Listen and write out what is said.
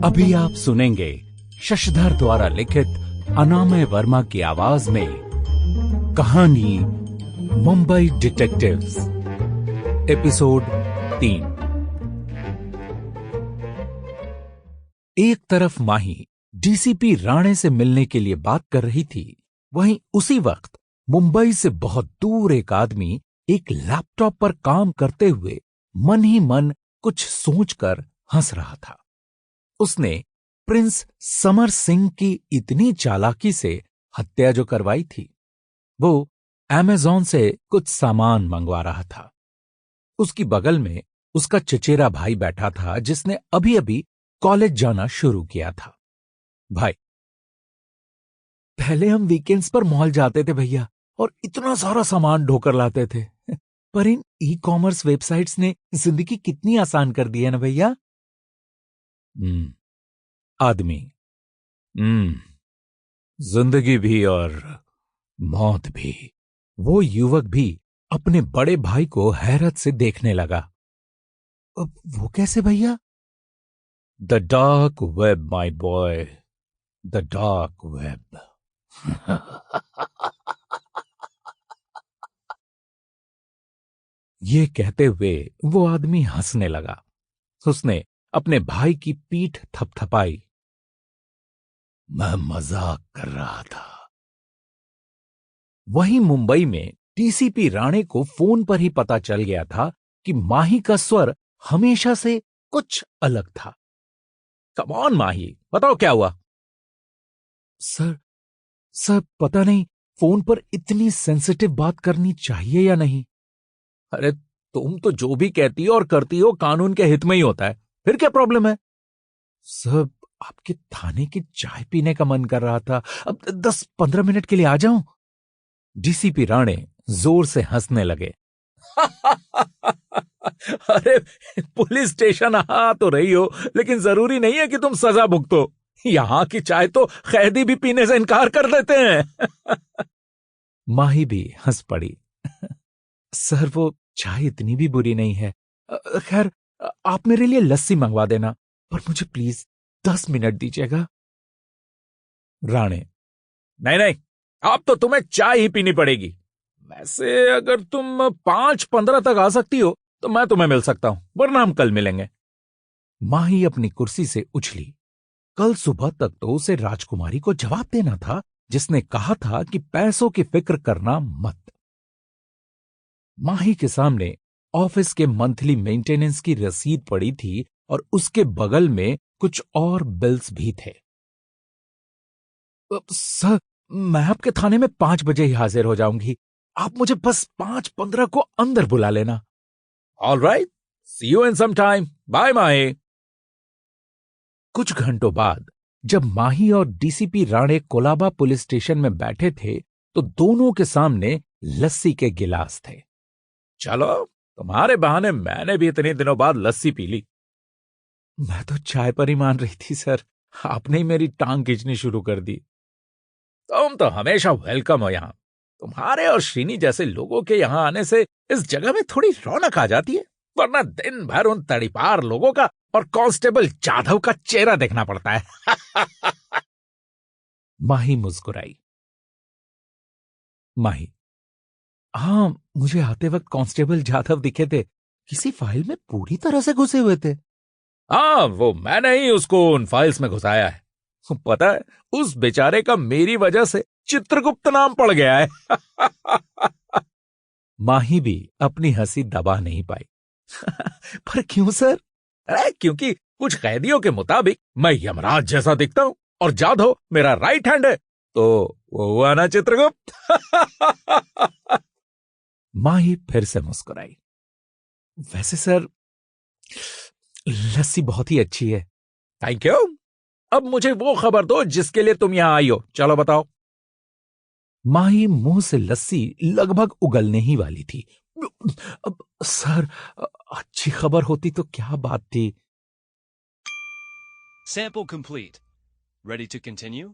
अभी आप सुनेंगे शशधर द्वारा लिखित अनामय वर्मा की आवाज में कहानी मुंबई डिटेक्टिव्स, एपिसोड 3। एक तरफ माही डीसीपी राणे से मिलने के लिए बात कर रही थी, वहीं उसी वक्त मुंबई से बहुत दूर एक आदमी एक लैपटॉप पर काम करते हुए मन ही मन कुछ सोचकर हंस रहा था। उसने प्रिंस समर सिंह की इतनी चालाकी से हत्या जो करवाई थी, वो अमेज़न से कुछ सामान मंगवा रहा था। उसकी बगल में उसका चचेरा भाई बैठा था, जिसने अभी अभी कॉलेज जाना शुरू किया था। भाई, पहले हम वीकेंड्स पर मॉल जाते थे भैया, और इतना सारा सामान ढोकर लाते थे। पर इन ई कॉमर्स वेबसाइट्स ने जिंदगी कितनी आसान कर दी है ना भैया। आदमी, जिंदगी भी और मौत भी। वो युवक भी अपने बड़े भाई को हैरत से देखने लगा। अब वो कैसे भैया? The dark web my boy, the dark web. ये कहते हुए वो आदमी हंसने लगा। उसने अपने भाई की पीठ थपथपाई। मैं मजाक कर रहा था। वहीं मुंबई में डीसीपी राणे को फोन पर ही पता चल गया था कि माही का स्वर हमेशा से कुछ अलग था। कम ऑन माही, बताओ क्या हुआ? सर पता नहीं फोन पर इतनी सेंसिटिव बात करनी चाहिए या नहीं। अरे तुम तो जो भी कहती हो और करती हो कानून के हित में ही होता है, फिर क्या प्रॉब्लम है? सर, आपके थाने की चाय पीने का मन कर रहा था। अब 10-15 मिनट के लिए आ जाऊं? डीसीपी राणे जोर से हंसने लगे। अरे पुलिस स्टेशन आ तो रही हो, लेकिन जरूरी नहीं है कि तुम सजा भुगतो। यहां की चाय तो कैदी भी पीने से इनकार कर देते हैं। माही भी हंस पड़ी। सर, वो चाय इतनी भी बुरी नहीं है। खैर, आप मेरे लिए लस्सी मंगवा देना, पर मुझे प्लीज 10 मिनट दीजिएगा। राणे, नहीं नहीं, अब तो तुम्हें चाय ही पीनी पड़ेगी। वैसे अगर तुम 5:15 तक आ सकती हो तो मैं तुम्हें मिल सकता हूं, वरना हम कल मिलेंगे। माही अपनी कुर्सी से उछली। कल सुबह तक तो उसे राजकुमारी को जवाब देना था, जिसने कहा था कि पैसों की फिक्र करना मत। माही के सामने ऑफिस के मंथली मेंटेनेंस की रसीद पड़ी थी और उसके बगल में कुछ और बिल्स भी थे। सर, मैं आपके थाने में 5 बजे ही हाजिर हो जाऊंगी। आप मुझे बस 5:15 को अंदर बुला लेना। All right, see you in some time. Bye Mahi. कुछ घंटों बाद जब माही और DCP Rane Colaba police station में बैठे थे, तो दोनों के सामने लस्सी के गिलास थे। चलो, तुम्हारे बहाने मैंने भी इतने दिनों बाद लस्सी पी ली। मैं तो चाय पर ही मान रही थी सर, आपने ही मेरी टांग खींचनी शुरू कर दी। तुम तो हमेशा वेलकम हो यहां। तुम्हारे और श्रीनी जैसे लोगों के यहां आने से इस जगह में थोड़ी रौनक आ जाती है, वरना दिन भर उन तड़ीपार लोगों का और कांस्टेबल जाधव का चेहरा देखना पड़ता है। माही मुस्कुराई। माही, हाँ, मुझे आते वक्त कांस्टेबल जाधव दिखे थे। किसी फाइल में पूरी तरह से घुसे हुए थे। हाँ, वो मैंने ही उसको उन फाइल्स में घुसाया है। पता है, उस बेचारे का मेरी वजह से चित्रगुप्त नाम पड़ गया है। माही भी अपनी हंसी दबा नहीं पाई। पर क्यों सर? अरे क्योंकि कुछ कैदियों के मुताबिक मैं यमराज जैसा दिखता हूं और जाधव मेरा राइट हैंड है, तो वो हुआ ना चित्रगुप्त। माही फिर से मुस्कुराई। वैसे सर, लस्सी बहुत ही अच्छी है। Thank you. अब मुझे वो खबर दो जिसके लिए तुम यहां आई हो। चलो बताओ। माही मुंह से लस्सी लगभग उगलने ही वाली थी। अब सर, अच्छी खबर होती तो क्या बात थी। Sample complete. Ready to continue?